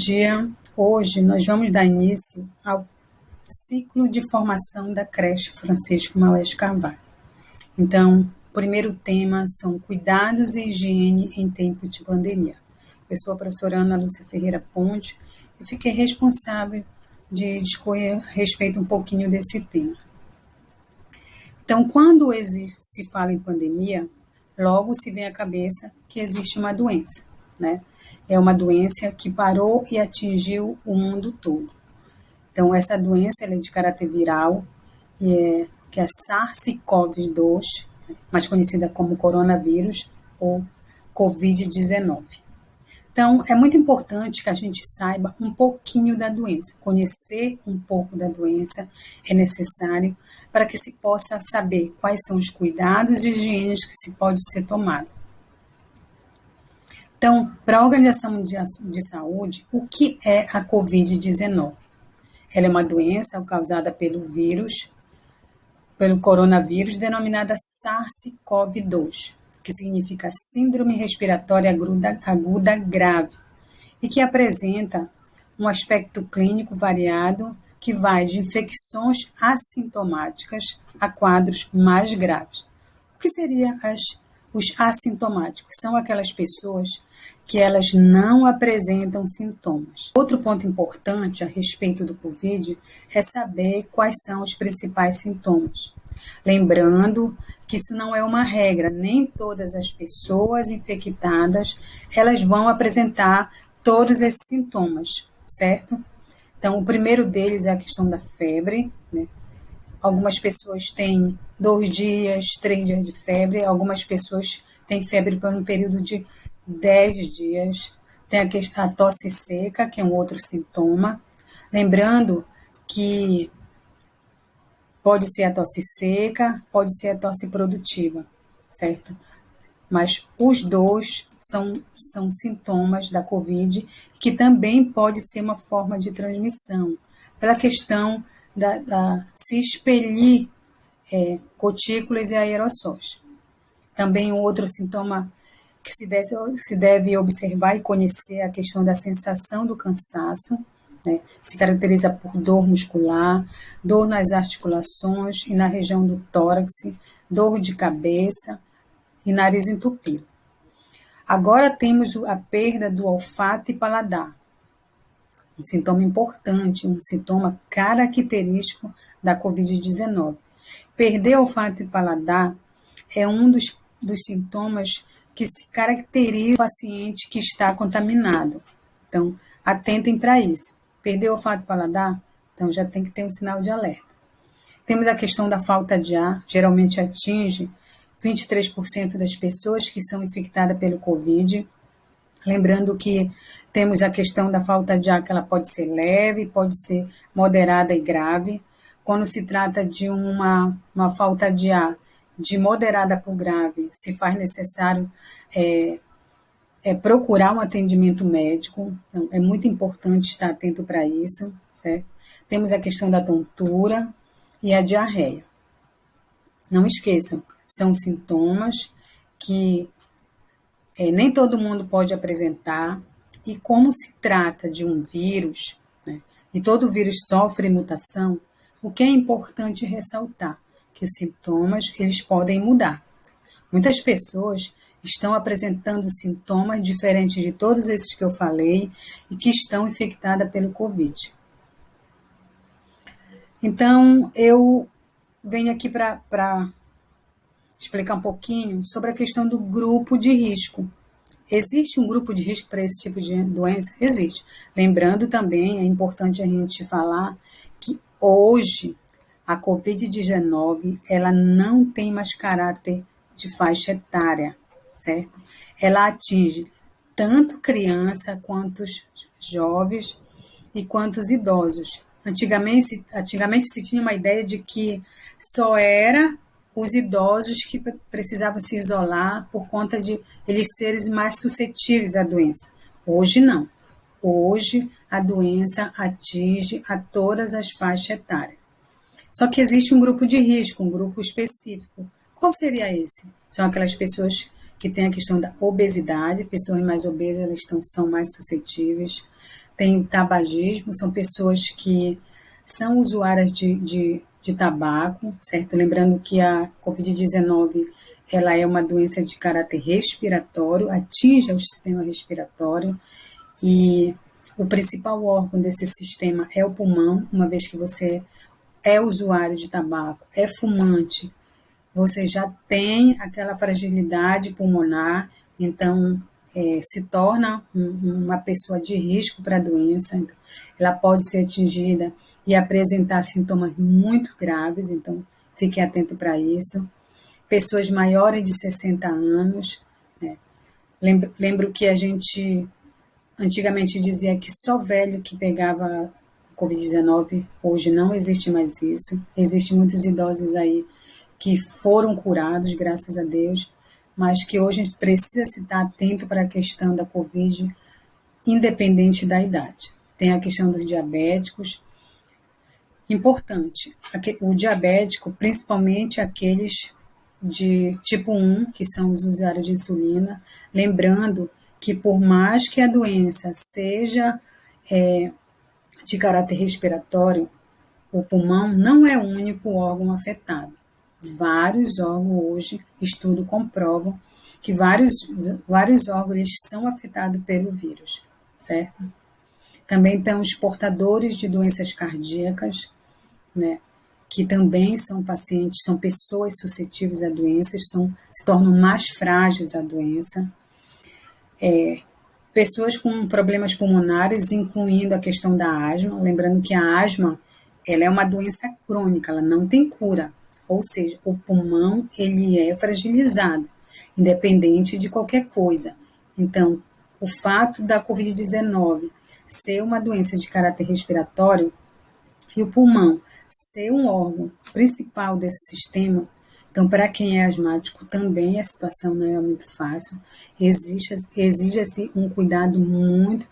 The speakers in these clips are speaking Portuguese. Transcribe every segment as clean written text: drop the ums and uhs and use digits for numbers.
Dia. Hoje nós vamos dar início ao ciclo de formação da creche Francisco Maués Carvalho. Então, o primeiro tema são cuidados e higiene em tempo de pandemia. Eu sou a professora Ana Lúcia Ferreira Ponte e fiquei responsável de discorrer a respeito um pouquinho desse tema. Então, quando se fala em pandemia, logo se vem à cabeça que existe uma doença, né? É uma doença que parou e atingiu o mundo todo. Então, essa doença ela é de caráter viral, que é a SARS-CoV-2, mais conhecida como coronavírus ou Covid-19. Então, é muito importante que a gente saiba um pouquinho da doença. Conhecer um pouco da doença é necessário para que se possa saber quais são os cuidados e higienes que se pode ser tomado. Então, para a Organização de Saúde, o que é a Covid-19? Ela é uma doença causada pelo coronavírus, denominada SARS-CoV-2, que significa Síndrome Respiratória Aguda Grave, e que apresenta um aspecto clínico variado que vai de infecções assintomáticas a quadros mais graves. O que seriam os assintomáticos? São aquelas pessoas que elas não apresentam sintomas. Outro ponto importante a respeito do COVID é saber quais são os principais sintomas. Lembrando que isso não é uma regra, nem todas as pessoas infectadas elas vão apresentar todos esses sintomas, certo? Então, o primeiro deles é a questão da febre, né? Algumas pessoas têm 2 dias, 3 dias de febre, algumas pessoas têm febre por um período de 10 dias. Tem a tosse seca, que é um outro sintoma. Lembrando que pode ser a tosse seca, pode ser a tosse produtiva, certo? Mas os dois são sintomas da COVID, que também pode ser uma forma de transmissão, pela questão da se expelir gotículas e aerossóis. Também um outro sintoma que se deve observar e conhecer é a questão da sensação do cansaço, né? Se caracteriza por dor muscular, dor nas articulações e na região do tórax, dor de cabeça e nariz entupido. Agora temos a perda do olfato e paladar, um sintoma importante, um sintoma característico da Covid-19. Perder olfato e paladar é um dos sintomas que se caracteriza o paciente que está contaminado. Então, atentem para isso. Perder olfato e paladar, então já tem que ter um sinal de alerta. Temos a questão da falta de ar, geralmente atinge 23% das pessoas que são infectadas pelo Covid. Lembrando que temos a questão da falta de ar, que ela pode ser leve, pode ser moderada e grave. Quando se trata de uma falta de ar de moderada por grave, se faz necessário procurar um atendimento médico. Então, é muito importante estar atento para isso, certo? Temos a questão da tontura e a diarreia. Não esqueçam, são sintomas que nem todo mundo pode apresentar, e como se trata de um vírus, né, e todo vírus sofre mutação, o que é importante ressaltar? Que os sintomas eles podem mudar. Muitas pessoas estão apresentando sintomas diferentes de todos esses que eu falei e que estão infectadas pelo Covid. Então, eu venho aqui para explicar um pouquinho sobre a questão do grupo de risco. Existe um grupo de risco para esse tipo de doença? Existe. Lembrando também, é importante a gente falar que hoje a Covid-19 ela não tem mais caráter de faixa etária, certo? Ela atinge tanto criança quanto os jovens e quanto os idosos. Antigamente se tinha uma ideia de que só era os idosos que precisavam se isolar por conta de eles serem mais suscetíveis à doença. Hoje não. Hoje a doença atinge a todas as faixas etárias. Só que existe um grupo de risco, um grupo específico. Qual seria esse? São aquelas pessoas que tem a questão da obesidade, pessoas mais obesas são mais suscetíveis. Tem o tabagismo, são pessoas que são usuárias de tabaco, certo? Lembrando que a Covid-19 ela é uma doença de caráter respiratório, atinge o sistema respiratório e o principal órgão desse sistema é o pulmão, uma vez que você é usuário de tabaco, é fumante, você já tem aquela fragilidade pulmonar, então se torna uma pessoa de risco para a doença. Então, ela pode ser atingida e apresentar sintomas muito graves, então fique atento para isso. Pessoas maiores de 60 anos, né? Lembro que a gente antigamente dizia que só velho que pegava Covid-19, hoje não existe mais isso. Existem muitos idosos aí que foram curados, graças a Deus, mas que hoje a gente precisa estar atento para a questão da Covid, independente da idade. Tem a questão dos diabéticos. Importante, o diabético, principalmente aqueles de tipo 1, que são os usuários de insulina, lembrando que por mais que a doença seja de caráter respiratório, o pulmão não é o único órgão afetado. Vários órgãos hoje, estudos comprovam que vários órgãos eles são afetados pelo vírus, certo? Também estão os portadores de doenças cardíacas, né? Que também são pacientes, são pessoas suscetíveis a doenças, se tornam mais frágeis à doença. Pessoas com problemas pulmonares, incluindo a questão da asma, lembrando que a asma ela é uma doença crônica, ela não tem cura, ou seja, o pulmão ele é fragilizado, independente de qualquer coisa. Então, o fato da Covid-19 ser uma doença de caráter respiratório e o pulmão ser um órgão principal desse sistema, então, para quem é asmático, também a situação não é muito fácil, exige-se um cuidado muito,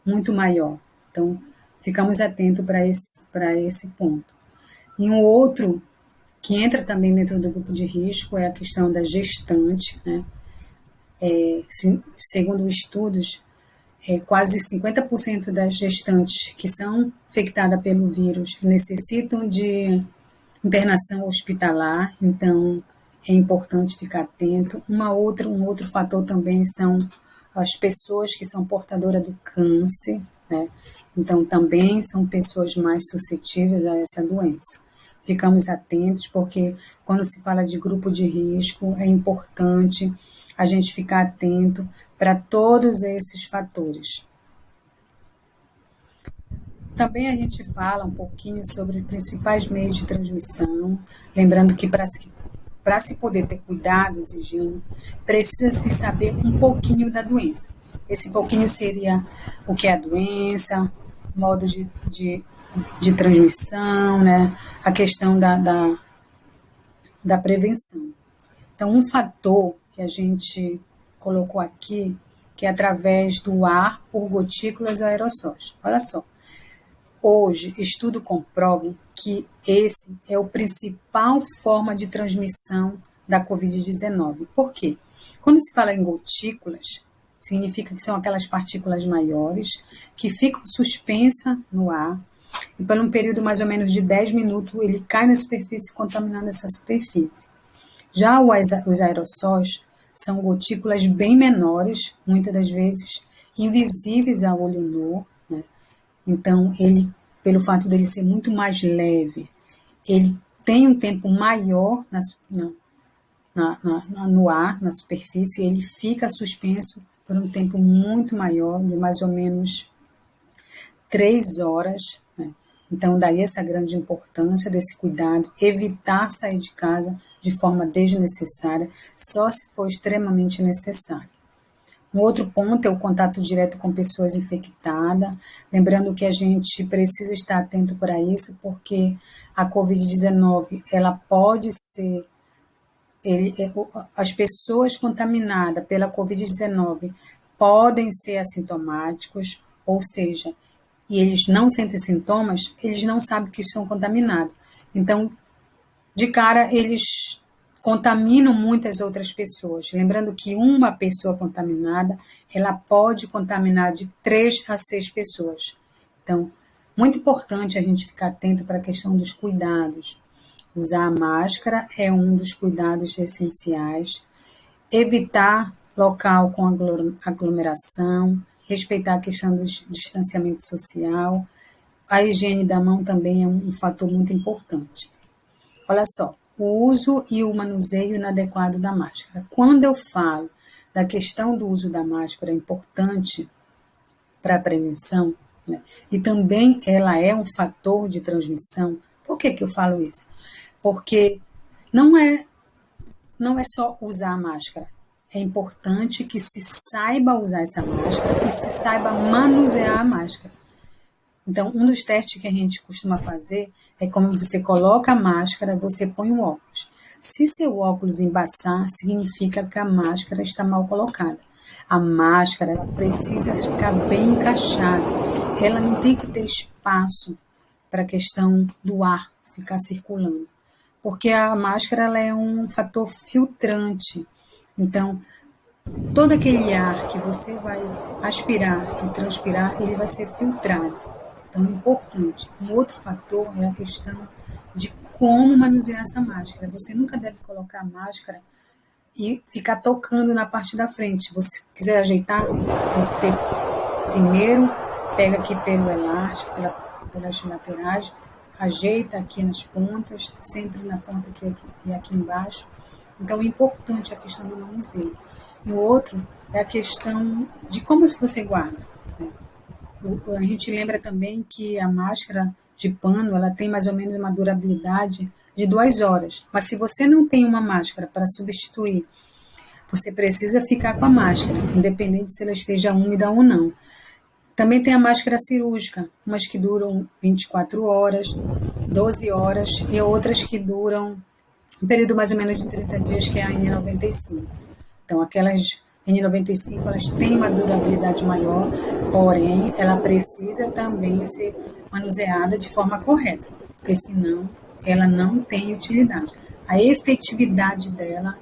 muito maior. Então, ficamos atentos para esse ponto. E um outro que entra também dentro do grupo de risco é a questão da gestante, né? Segundo estudos, quase 50% das gestantes que são infectadas pelo vírus necessitam de internação hospitalar, então é importante ficar atento. Um outro fator também são as pessoas que são portadoras do câncer, né? Então também são pessoas mais suscetíveis a essa doença. Ficamos atentos porque quando se fala de grupo de risco é importante a gente ficar atento para todos esses fatores. Também a gente fala um pouquinho sobre os principais meios de transmissão, lembrando que para se poder ter cuidados e higiene, precisa-se saber um pouquinho da doença. Esse pouquinho seria o que é a doença, modo de transmissão, né? A questão da prevenção. Então, um fator que a gente colocou aqui, que é através do ar por gotículas ou aerossóis. Olha só, hoje, estudos comprovam que esse é o principal forma de transmissão da Covid-19. Por quê? Quando se fala em gotículas, significa que são aquelas partículas maiores que ficam suspensas no ar e por um período mais ou menos de 10 minutos ele cai na superfície contaminando essa superfície. Já os aerossóis são gotículas bem menores, muitas das vezes invisíveis ao olho nu, né? Então, pelo fato dele ser muito mais leve, ele tem um tempo maior no ar, na superfície, ele fica suspenso por um tempo muito maior, de mais ou menos 3 horas, né? Então, daí essa grande importância desse cuidado, evitar sair de casa de forma desnecessária, só se for extremamente necessário. Um outro ponto é o contato direto com pessoas infectadas, lembrando que a gente precisa estar atento para isso, porque a Covid-19, ela pode ser, as pessoas contaminadas pela Covid-19 podem ser assintomáticos, ou seja, e eles não sentem sintomas, eles não sabem que estão contaminados. Então, de cara, eles contaminam muitas outras pessoas. Lembrando que uma pessoa contaminada, ela pode contaminar de 3 a 6 pessoas. Então, muito importante a gente ficar atento para a questão dos cuidados. Usar a máscara é um dos cuidados essenciais. Evitar local com aglomeração, respeitar a questão do distanciamento social. A higiene da mão também é um fator muito importante. Olha só, o uso e o manuseio inadequado da máscara. Quando eu falo da questão do uso da máscara, é importante para a prevenção, né? E também ela é um fator de transmissão. Por que que eu falo isso? Porque não é, não é só usar a máscara. É importante que se saiba usar essa máscara e se saiba manusear a máscara. Então, um dos testes que a gente costuma fazer é como você coloca a máscara, você põe o óculos. Se seu óculos embaçar, significa que a máscara está mal colocada. A máscara ela precisa ficar bem encaixada. Ela não tem que ter espaço para a questão do ar ficar circulando. Porque a máscara ela é um fator filtrante. Então, todo aquele ar que você vai aspirar e transpirar, ele vai ser filtrado. Então, é importante. Um outro fator é a questão de como manusear essa máscara. Você nunca deve colocar a máscara e ficar tocando na parte da frente. Se você quiser ajeitar, você primeiro pega aqui pelo elástico, pelas laterais, ajeita aqui nas pontas, sempre na ponta aqui e aqui embaixo. Então, é importante a questão do manuseio. E o outro é a questão de como você guarda, né? A gente lembra também que a máscara de pano ela tem mais ou menos uma durabilidade de 2 horas. Mas se você não tem uma máscara para substituir, você precisa ficar com a máscara, independente se ela esteja úmida ou não. Também tem a máscara cirúrgica, umas que duram 24 horas, 12 horas e outras que duram um período mais ou menos de 30 dias, que é a N95. Então, aquelas N95 elas têm uma durabilidade maior, porém, ela precisa também ser manuseada de forma correta, porque senão ela não tem utilidade. A efetividade dela,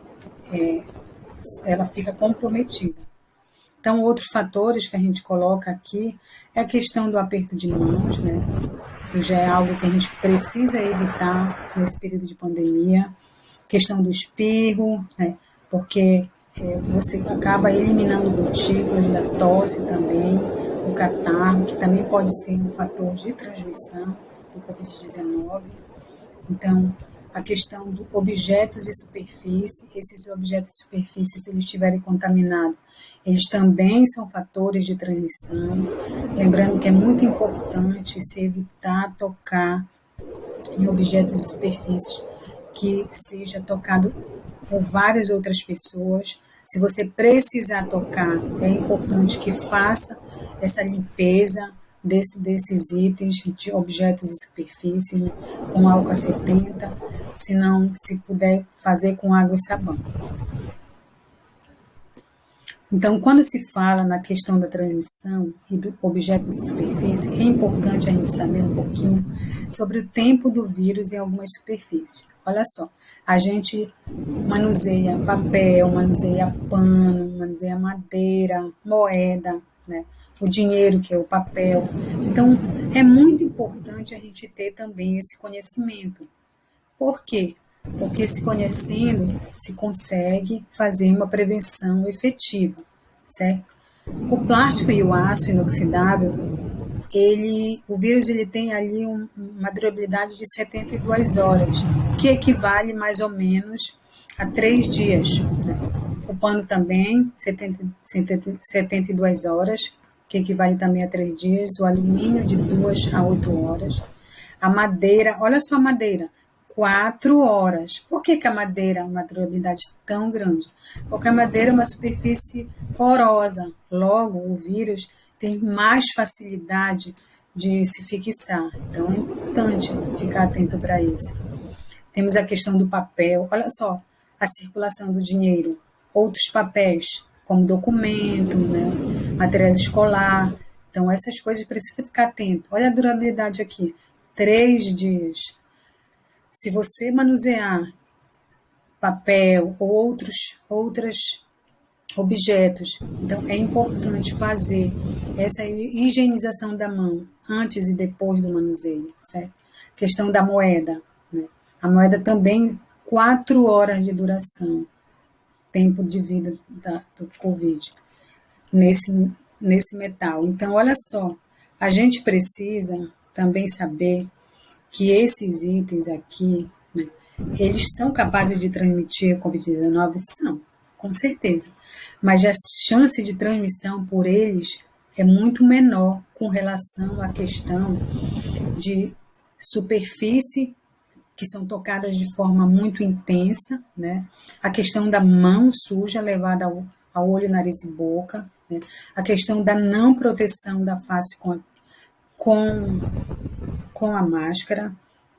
ela fica comprometida. Então, outros fatores que a gente coloca aqui é a questão do aperto de mãos, né? Isso já é algo que a gente precisa evitar nesse período de pandemia. Questão do espirro, né? Porque você acaba eliminando gotículas da tosse também, o catarro, que também pode ser um fator de transmissão do Covid-19. Então, a questão dos objetos e superfície, esses objetos e superfície, se eles estiverem contaminados, eles também são fatores de transmissão. Lembrando que é muito importante se evitar tocar em objetos e superfícies que seja tocado por várias outras pessoas. Se você precisar tocar, é importante que faça essa limpeza desses itens, de objetos e superfícies, né, com álcool 70, se não, se puder fazer com água e sabão. Então, quando se fala na questão da transmissão e do objeto de superfície, é importante a gente saber um pouquinho sobre o tempo do vírus em algumas superfícies. Olha só, a gente manuseia papel, manuseia pano, manuseia madeira, moeda, né? O dinheiro, que é o papel. Então, é muito importante a gente ter também esse conhecimento. Por quê? Porque se conhecendo, se consegue fazer uma prevenção efetiva, certo? O plástico e o aço inoxidável, o vírus ele tem ali uma durabilidade de 72 horas, que equivale mais ou menos a 3 dias. Né? O pano também, 72 horas, que equivale também a 3 dias. O alumínio, de 2 a 8 horas. A madeira, olha só a madeira, 4 horas. Por que a madeira é uma durabilidade tão grande? Porque a madeira é uma superfície porosa. Logo, o vírus tem mais facilidade de se fixar. Então, é importante ficar atento para isso. Temos a questão do papel. Olha só, a circulação do dinheiro. Outros papéis, como documento, né? Materiais escolar. Então, essas coisas precisa ficar atento. Olha a durabilidade aqui. 3 dias. Se você manusear papel ou outros objetos. Então, é importante fazer essa higienização da mão antes e depois do manuseio, certo? Questão da moeda, né? A moeda também, 4 horas de duração, tempo de vida do Covid, nesse metal. Então, olha só, a gente precisa também saber que esses itens aqui, né, eles são capazes de transmitir a Covid-19? São, com certeza. Mas a chance de transmissão por eles é muito menor com relação à questão de superfície que são tocadas de forma muito intensa, né? A questão da mão suja levada ao olho, nariz e boca, né? A questão da não proteção da face com, com a máscara.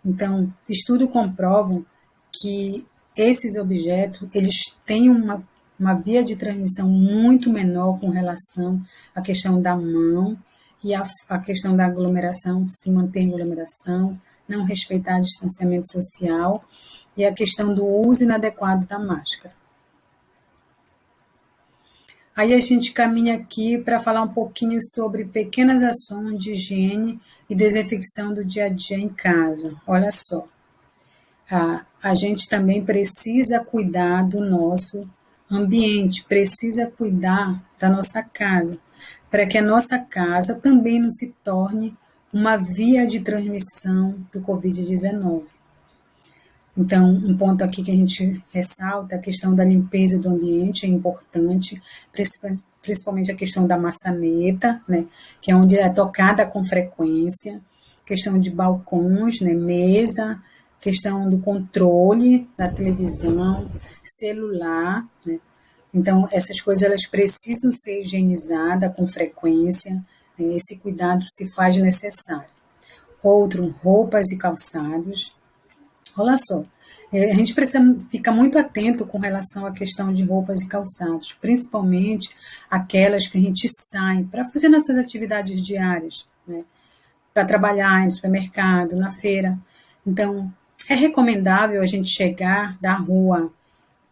Então, estudos comprovam que esses objetos, eles têm uma via de transmissão muito menor com relação à questão da mão e a questão da aglomeração, se manter em aglomeração, não respeitar o distanciamento social e a questão do uso inadequado da máscara. Aí a gente caminha aqui para falar um pouquinho sobre pequenas ações de higiene e desinfecção do dia a dia em casa. Olha só, a gente também precisa cuidar do nosso ambiente, precisa cuidar da nossa casa, para que a nossa casa também não se torne uma via de transmissão do Covid-19. Então, um ponto aqui que a gente ressalta é a questão da limpeza do ambiente, é importante, principalmente a questão da maçaneta, né, que é onde é tocada com frequência, questão de balcões, né, mesa, questão do controle da televisão, celular, né. Então, essas coisas elas precisam ser higienizadas com frequência, né, esse cuidado se faz necessário. Outro, roupas e calçados. Olha só, a gente precisa ficar muito atento com relação à questão de roupas e calçados, principalmente aquelas que a gente sai para fazer nossas atividades diárias, né? Para trabalhar no supermercado, na feira. Então, é recomendável a gente chegar da rua,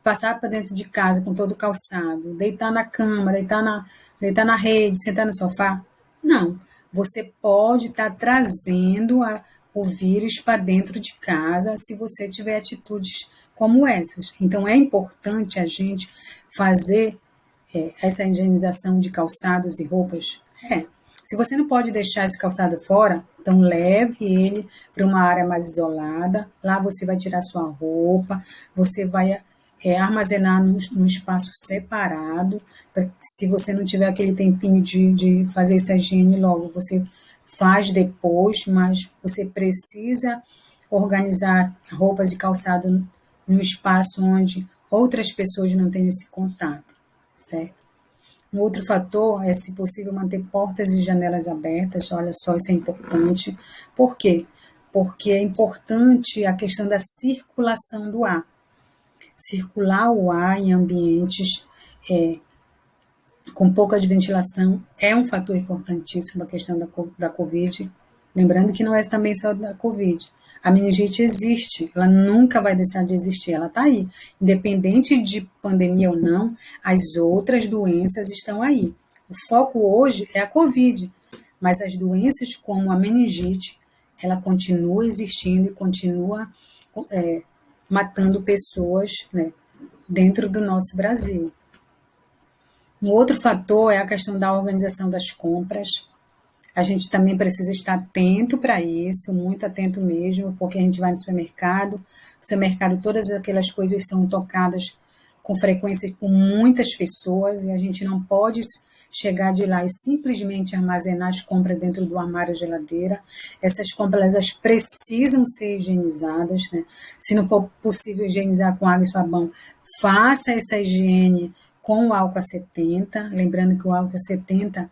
passar para dentro de casa com todo o calçado, deitar na cama, deitar na rede, sentar no sofá? Não. Você pode estar trazendo o vírus para dentro de casa se você tiver atitudes como essas. Então, é importante a gente fazer essa higienização de calçados e roupas. Se você não pode deixar esse calçado fora, então leve ele para uma área mais isolada. Lá você vai tirar sua roupa, você vai armazenar num espaço separado. Se você não tiver aquele tempinho de fazer essa higiene logo, você faz depois, mas você precisa organizar roupas e calçado num espaço onde outras pessoas não tenham esse contato, certo? Um outro fator é, se possível, manter portas e janelas abertas. Olha só, isso é importante. Por quê? Porque é importante a questão da circulação do ar. Circular o ar em ambientes com pouca ventilação é um fator importantíssimo na questão da Covid. Lembrando que não é também só da Covid. A meningite existe, ela nunca vai deixar de existir, ela está aí. Independente de pandemia ou não, as outras doenças estão aí. O foco hoje é a Covid, mas as doenças como a meningite, ela continua existindo e continua matando pessoas, né, dentro do nosso Brasil. Um outro fator é a questão da organização das compras. A gente também precisa estar atento para isso, muito atento mesmo, porque a gente vai no supermercado todas aquelas coisas são tocadas com frequência por muitas pessoas e a gente não pode chegar de lá e simplesmente armazenar as compras dentro do armário ou geladeira. Essas compras elas precisam ser higienizadas, né? Se não for possível higienizar com água e sabão, faça essa higiene com o álcool 70, lembrando que o álcool 70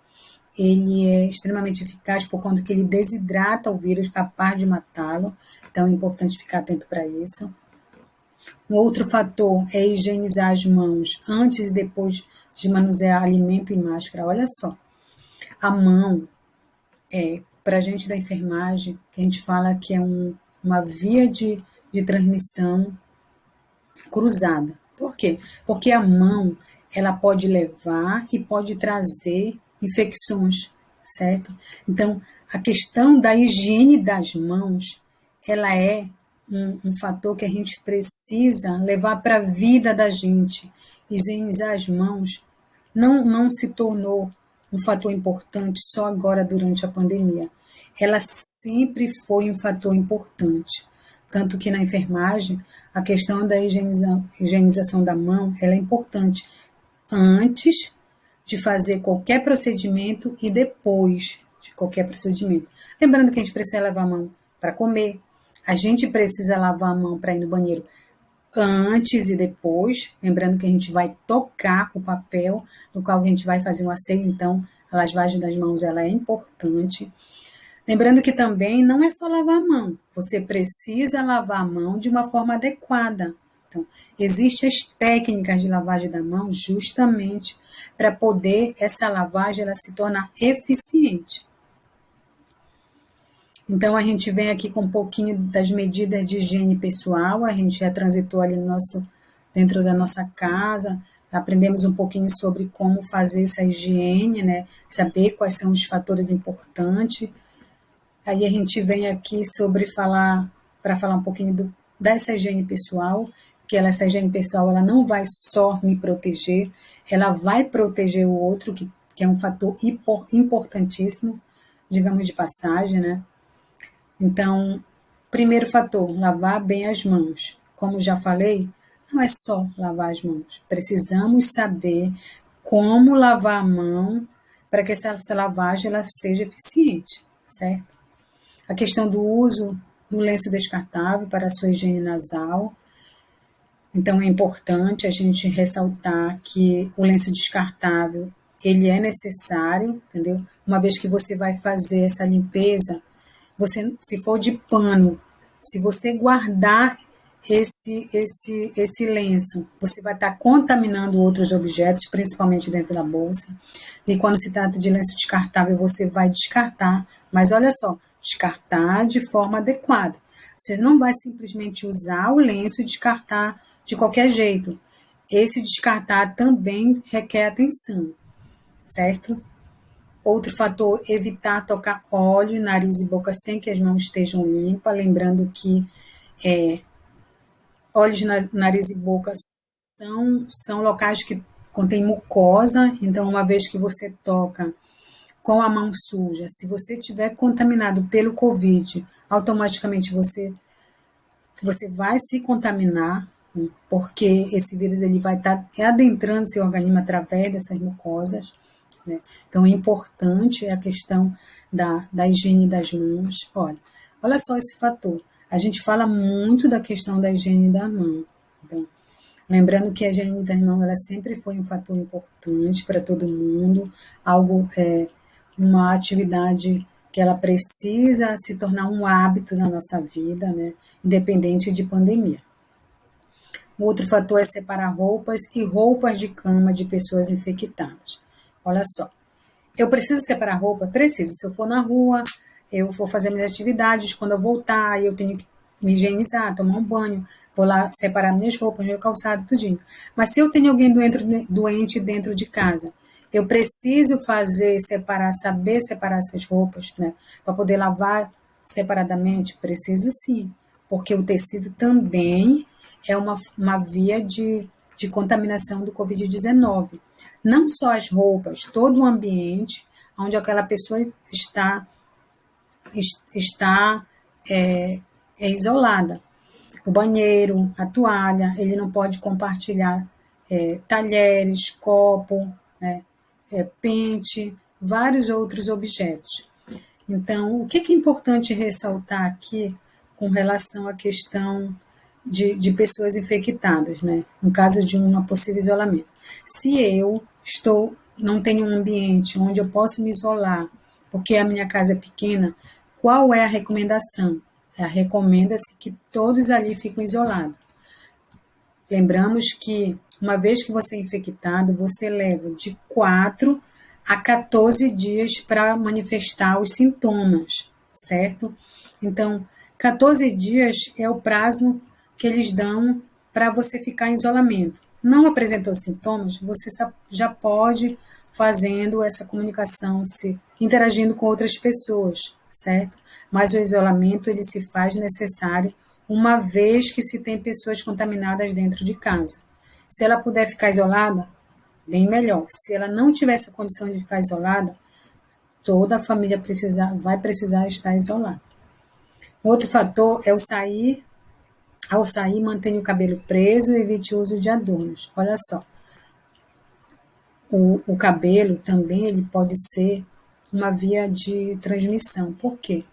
ele é extremamente eficaz por conta que ele desidrata o vírus, capaz de matá-lo, então é importante ficar atento para isso. Um outro fator é higienizar as mãos antes e depois de manusear alimento e máscara. Olha só, a mão, para a gente da enfermagem, a gente fala que é uma via de transmissão cruzada. Por quê? Porque a mão, ela pode levar e pode trazer infecções, certo? Então, a questão da higiene das mãos, ela é um fator que a gente precisa levar para a vida da gente. Higienizar as mãos não se tornou um fator importante só agora durante a pandemia. Ela sempre foi um fator importante. Tanto que na enfermagem, a questão da higienização da mão ela é importante antes de fazer qualquer procedimento e depois de qualquer procedimento. Lembrando que a gente precisa lavar a mão para comer, a gente precisa lavar a mão para ir no banheiro antes e depois, lembrando que a gente vai tocar o papel no qual a gente vai fazer um asseio, então a lavagem das mãos ela é importante. Lembrando que também não é só lavar a mão, você precisa lavar a mão de uma forma adequada. Então, existem as técnicas de lavagem da mão justamente para poder essa lavagem ela se tornar eficiente. Então, a gente vem aqui com um pouquinho das medidas de higiene pessoal, a gente já transitou ali dentro da nossa casa, aprendemos um pouquinho sobre como fazer essa higiene, né? Saber quais são os fatores importantes. Aí a gente vem aqui para falar um pouquinho dessa higiene pessoal, que essa higiene pessoal ela não vai só me proteger, ela vai proteger o outro, que é um fator importantíssimo, digamos de passagem, né? Então, primeiro fator, lavar bem as mãos. Como já falei, não é só lavar as mãos. Precisamos saber como lavar a mão para que essa lavagem ela seja eficiente, certo? A questão do uso do lenço descartável para a sua higiene nasal. Então, é importante a gente ressaltar que o lenço descartável, ele é necessário, entendeu? Uma vez que você vai fazer essa limpeza, se for de pano, se você guardar esse lenço, você vai estar contaminando outros objetos, principalmente dentro da bolsa. E quando se trata de lenço descartável, você vai descartar, mas olha só, descartar de forma adequada. Você não vai simplesmente usar o lenço e descartar de qualquer jeito. Esse descartar também requer atenção, certo? Outro fator, evitar tocar óleo, nariz e boca sem que as mãos estejam limpas. Lembrando que olhos, nariz e boca são locais que contêm mucosa, então uma vez que você toca com a mão suja, se você estiver contaminado pelo Covid, automaticamente você vai se contaminar, porque esse vírus ele vai estar adentrando seu organismo através dessas mucosas. Né? Então, é importante a questão da higiene das mãos. Olha só esse fator. A gente fala muito da questão da higiene da mão. Então, lembrando que a higiene das mãos ela sempre foi um fator importante para todo mundo, uma atividade que ela precisa se tornar um hábito na nossa vida, né? Independente de pandemia. O outro fator é separar roupas e roupas de cama de pessoas infectadas. Olha só, eu preciso separar roupa? Preciso. Se eu for na rua, eu vou fazer minhas atividades, quando eu voltar, eu tenho que me higienizar, tomar um banho, vou lá separar minhas roupas, meu calçado, tudinho. Mas se eu tenho alguém doente dentro de casa, eu preciso saber separar essas roupas, né? Para poder lavar separadamente? Preciso sim, porque o tecido também é uma via de contaminação do Covid-19. Não só as roupas, todo o ambiente onde aquela pessoa está isolada. O banheiro, a toalha, ele não pode compartilhar talheres, copo, né, pente, vários outros objetos. Então, o que é importante ressaltar aqui com relação à questão de pessoas infectadas, né? No caso de um possível isolamento. Se eu não tenho um ambiente onde eu posso me isolar, porque a minha casa é pequena, qual é a recomendação? Recomenda-se que todos ali fiquem isolados. Lembramos que, uma vez que você é infectado, você leva de 4 a 14 dias para manifestar os sintomas, certo? Então, 14 dias é o prazo que eles dão para você ficar em isolamento. Não apresentou sintomas, você já pode fazendo essa comunicação, se interagindo com outras pessoas, certo? Mas o isolamento ele se faz necessário uma vez que se tem pessoas contaminadas dentro de casa. Se ela puder ficar isolada, bem melhor. Se ela não tiver essa condição de ficar isolada, toda a família vai precisar estar isolada. Outro fator é o sair. Ao sair, mantenha o cabelo preso e evite o uso de adornos. Olha só, o cabelo também ele pode ser uma via de transmissão. Por quê?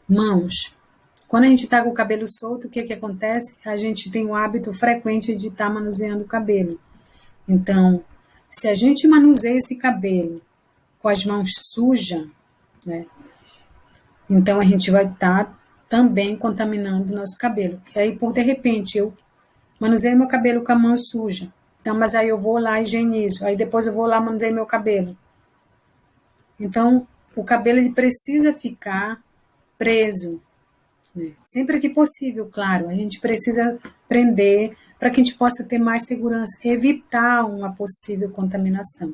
Mãos. Quando a gente está com o cabelo solto, o que acontece? A gente tem o hábito frequente de estar manuseando o cabelo. Então, se a gente manuseia esse cabelo com as mãos sujas, né? Então a gente vai estar também contaminando o nosso cabelo. E aí, por de repente, eu manuseio meu cabelo com a mão suja. Então, mas aí eu vou lá e higienizo. Aí depois eu vou lá e manuseio meu cabelo. Então, o cabelo ele precisa ficar preso, né? Sempre que possível, claro. A gente precisa prender para que a gente possa ter mais segurança, evitar uma possível contaminação.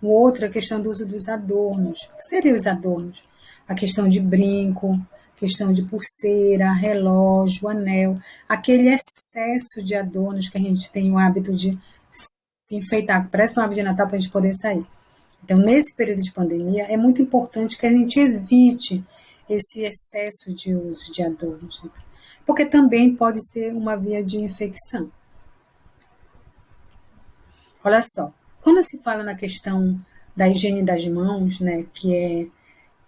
O outro é a questão do uso dos adornos. O que seriam os adornos? A questão de brinco, questão de pulseira, relógio, anel, aquele excesso de adornos que a gente tem o hábito de se enfeitar, parece uma árvore de Natal para a gente poder sair. Então, nesse período de pandemia, é muito importante que a gente evite esse excesso de uso de adornos, porque também pode ser uma via de infecção. Olha só, quando se fala na questão da higiene das mãos, né, que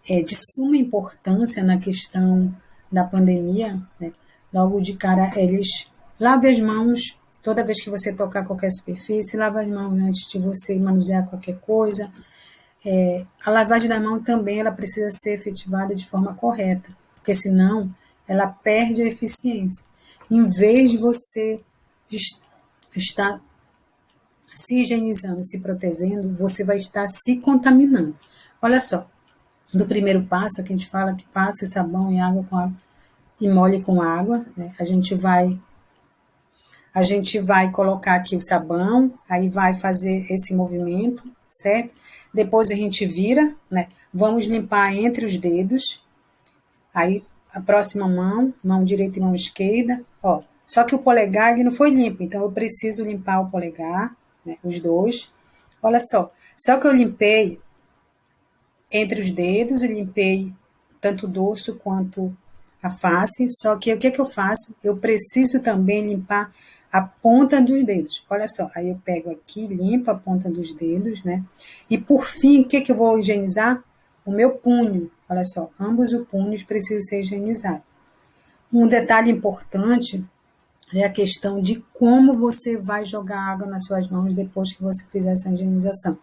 é de suma importância na questão da pandemia, né, logo de cara eles lave as mãos toda vez que você tocar qualquer superfície, lave as mãos antes de você manusear qualquer coisa. A lavagem da mão também ela precisa ser efetivada de forma correta, porque senão ela perde a eficiência. Em vez de você estar se higienizando, se protegendo, você vai estar se contaminando. Olha só, do primeiro passo, aqui a gente fala que passe sabão e água com água e molhe com água, né? A gente vai colocar aqui o sabão, aí vai fazer esse movimento, certo? Depois a gente vira, né? Vamos limpar entre os dedos. Aí a próxima mão direita e mão esquerda, ó. Só que o polegar ele não foi limpo, então eu preciso limpar o polegar, né? Os dois. Olha só que eu limpei entre os dedos, eu limpei tanto o dorso quanto a face, só que o que eu faço? Eu preciso também limpar a ponta dos dedos. Olha só, aí eu pego aqui, limpo a ponta dos dedos, né? E por fim, o que eu vou higienizar? O meu punho. Olha só, ambos os punhos precisam ser higienizados. Um detalhe importante é a questão de como você vai jogar água nas suas mãos depois que você fizer essa higienização.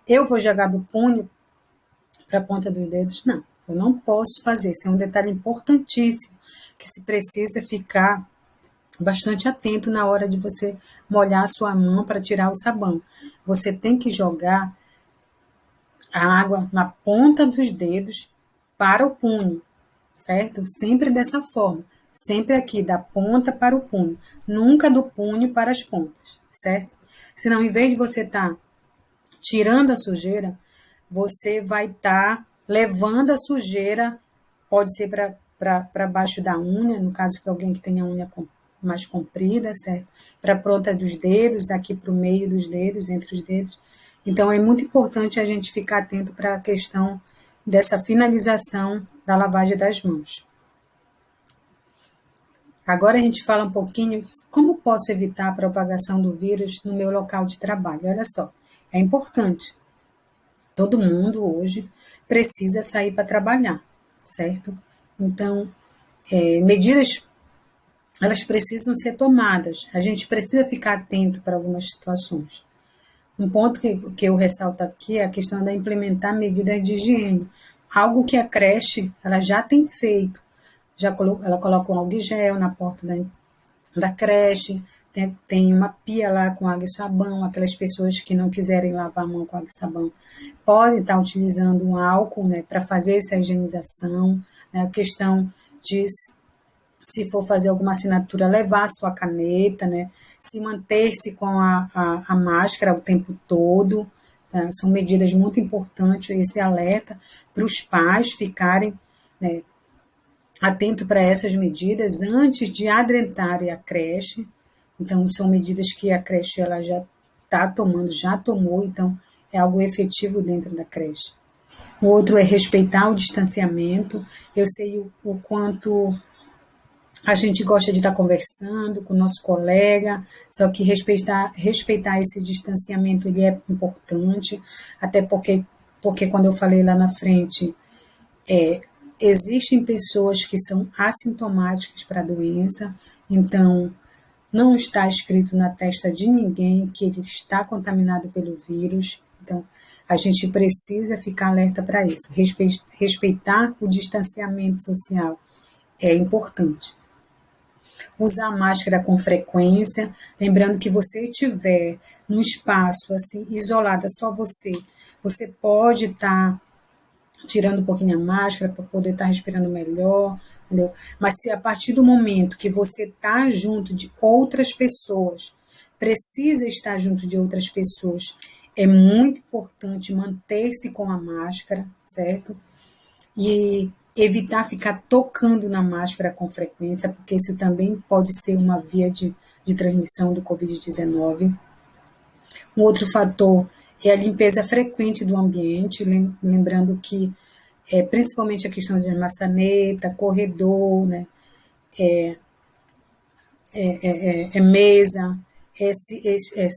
Eu vou jogar do punho para a ponta dos dedos? Não, eu não posso fazer. Esse é um detalhe importantíssimo que se precisa ficar bastante atento na hora de você molhar a sua mão para tirar o sabão. Você tem que jogar a água na ponta dos dedos para o punho, certo? Sempre dessa forma. Sempre aqui, da ponta para o punho. Nunca do punho para as pontas, certo? Senão, em vez de você estar tirando a sujeira, você vai estar levando a sujeira, pode ser para baixo da unha, no caso que alguém que tenha a unha mais comprida, certo? Para a ponta dos dedos, aqui para o meio dos dedos, entre os dedos. Então, é muito importante a gente ficar atento para a questão dessa finalização da lavagem das mãos. Agora a gente fala um pouquinho como posso evitar a propagação do vírus no meu local de trabalho. Olha só, é importante. Todo mundo hoje precisa sair para trabalhar, certo? Então, medidas elas precisam ser tomadas. A gente precisa ficar atento para algumas situações. Um ponto que eu ressalto aqui é a questão da implementar medidas de higiene. Algo que a creche ela já tem feito. Ela coloca um álcool gel na porta da creche, tem uma pia lá com água e sabão. Aquelas pessoas que não quiserem lavar a mão com água e sabão podem estar utilizando um álcool, né, para fazer essa higienização. Né, a questão de Se for fazer alguma assinatura, levar a sua caneta, né? Se manter-se com a máscara o tempo todo. Tá? São medidas muito importantes, esse alerta para os pais ficarem, né, atentos para essas medidas antes de adentrarem a creche. Então, são medidas que a creche ela já está tomando, já tomou, então é algo efetivo dentro da creche. O outro é respeitar o distanciamento. Eu sei o quanto a gente gosta de estar conversando com o nosso colega, só que respeitar esse distanciamento ele é importante, até porque quando eu falei lá na frente, existem pessoas que são assintomáticas para a doença, então não está escrito na testa de ninguém que ele está contaminado pelo vírus, então a gente precisa ficar alerta para isso, respeitar o distanciamento social é importante. Usar máscara com frequência, lembrando que você estiver num espaço assim isolada, só você pode estar tirando um pouquinho a máscara para poder estar respirando melhor, entendeu? Mas se a partir do momento que você está junto de outras pessoas, precisa estar junto de outras pessoas, é muito importante manter-se com a máscara, certo? E evitar ficar tocando na máscara com frequência, porque isso também pode ser uma via de transmissão do Covid-19. Um outro fator é a limpeza frequente do ambiente, lembrando que principalmente a questão de maçaneta, corredor, né, mesa,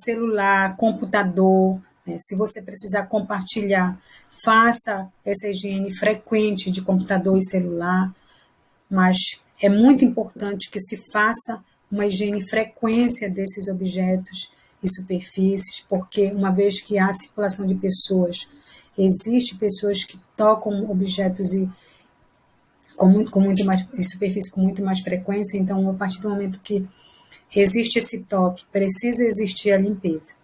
celular, computador. Né? Se você precisar compartilhar, faça essa higiene frequente de computador e celular, mas é muito importante que se faça uma higiene frequência desses objetos e superfícies, porque uma vez que há circulação de pessoas, existe pessoas que tocam objetos e com muito mais superfície com muito mais frequência, então a partir do momento que existe esse toque, precisa existir a limpeza.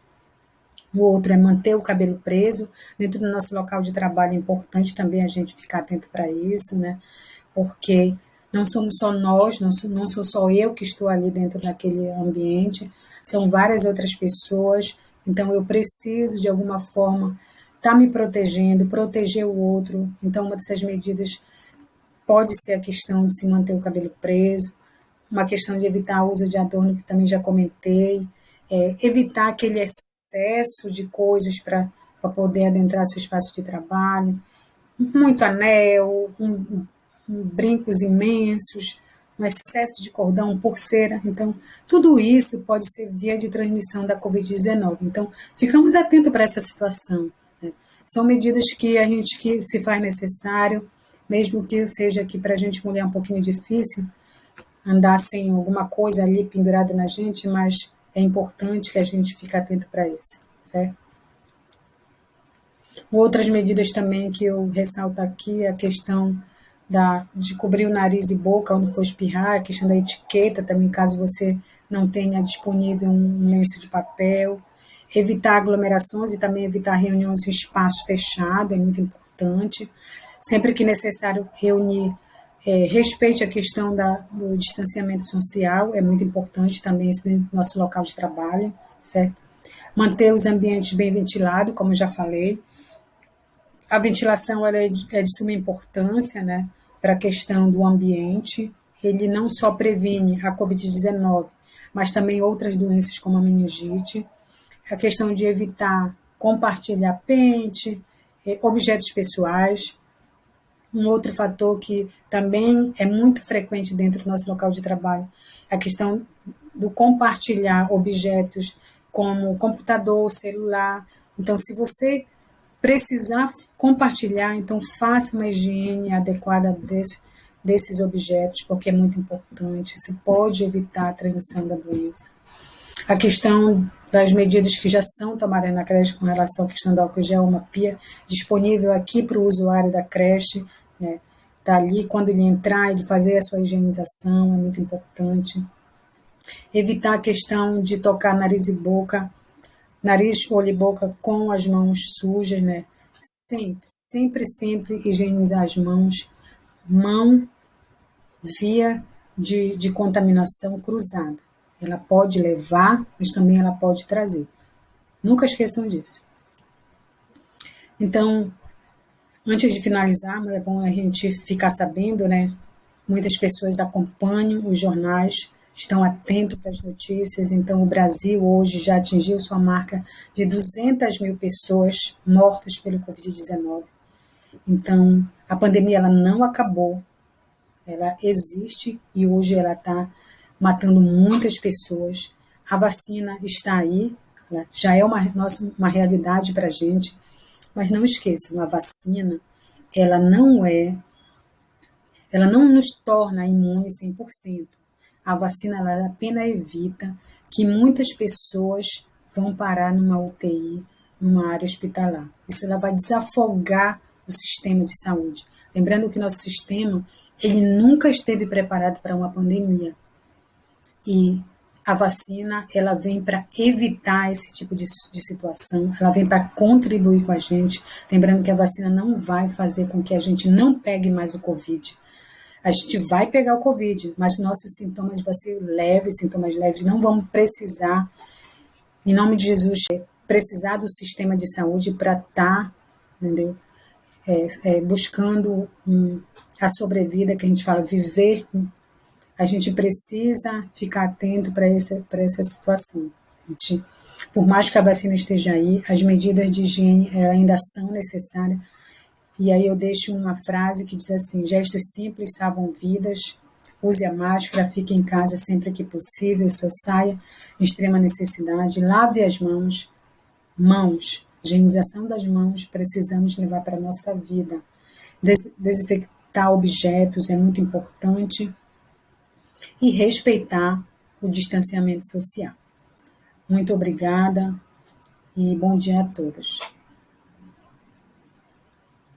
O outro é manter o cabelo preso. Dentro do nosso local de trabalho é importante também a gente ficar atento para isso, né? Porque não somos só nós, não sou só eu que estou ali dentro daquele ambiente, são várias outras pessoas, então eu preciso, de alguma forma, estar me protegendo, proteger o outro. Então, uma dessas medidas pode ser a questão de se manter o cabelo preso, uma questão de evitar o uso de adorno, que também já comentei, evitar aquele excesso de coisas para poder adentrar seu espaço de trabalho, muito anel, brincos imensos, um excesso de cordão, pulseira. Então, tudo isso pode ser via de transmissão da Covid-19. Então, ficamos atentos para essa situação. Né? São medidas que a gente que se faz necessário, mesmo que seja aqui para a gente mulher um pouquinho difícil, andar sem alguma coisa ali pendurada na gente, mas é importante que a gente fique atento para isso, certo? Outras medidas também que eu ressalto aqui é a questão de cobrir o nariz e boca onde for espirrar, a questão da etiqueta também, caso você não tenha disponível um lenço de papel, evitar aglomerações e também evitar reuniões em espaço fechado, é muito importante. Sempre que necessário reunir, respeite a questão do distanciamento social, é muito importante também isso dentro do nosso local de trabalho, certo? Manter os ambientes bem ventilados, como eu já falei. A ventilação ela é de suma importância, né, para a questão do ambiente. Ele não só previne a Covid-19, mas também outras doenças como a meningite. A questão de evitar compartilhar pente, objetos pessoais. Um outro fator que também é muito frequente dentro do nosso local de trabalho é a questão do compartilhar objetos como computador, celular. Então, se você precisar compartilhar, então faça uma higiene adequada desses objetos, porque é muito importante. Isso pode evitar a transmissão da doença. A questão das medidas que já são tomadas na creche com relação à questão do álcool gel, uma pia disponível aqui para o usuário da creche, né? Tá ali, quando ele entrar, ele fazer a sua higienização, é muito importante. Evitar a questão de tocar nariz, olho e boca com as mãos sujas, né? Sempre higienizar as mãos, mão via de contaminação cruzada. Ela pode levar, mas também ela pode trazer. Nunca esqueçam disso. Então, antes de finalizar, é bom a gente ficar sabendo, né? Muitas pessoas acompanham os jornais, estão atentos para as notícias. Então, o Brasil hoje já atingiu sua marca de 200 mil pessoas mortas pelo Covid-19. Então, a pandemia ela não acabou, ela existe e hoje ela está matando muitas pessoas. A vacina está aí, já é uma realidade para a gente, mas não esqueçam, a vacina ela não nos torna imunes 100%. A vacina ela apenas evita que muitas pessoas vão parar numa UTI, numa área hospitalar. Isso ela vai desafogar o sistema de saúde. Lembrando que nosso sistema ele nunca esteve preparado para uma pandemia. E a vacina ela vem para evitar esse tipo de situação, ela vem para contribuir com a gente. Lembrando que a vacina não vai fazer com que a gente não pegue mais o Covid. A gente vai pegar o Covid, mas nossos sintomas vão ser leves, sintomas leves, não vamos precisar, em nome de Jesus, precisar do sistema de saúde para estar, entendeu? Buscando a sobrevida, que a gente fala, viver. A gente precisa ficar atento para essa situação. Por mais que a vacina esteja aí, as medidas de higiene ainda são necessárias. E aí eu deixo uma frase que diz assim: gestos simples salvam vidas, use a máscara, fique em casa sempre que possível, só saia em extrema necessidade, lave as mãos, higienização das mãos, precisamos levar para a nossa vida. Desinfectar objetos é muito importante e respeitar o distanciamento social. Muito obrigada e bom dia a todos.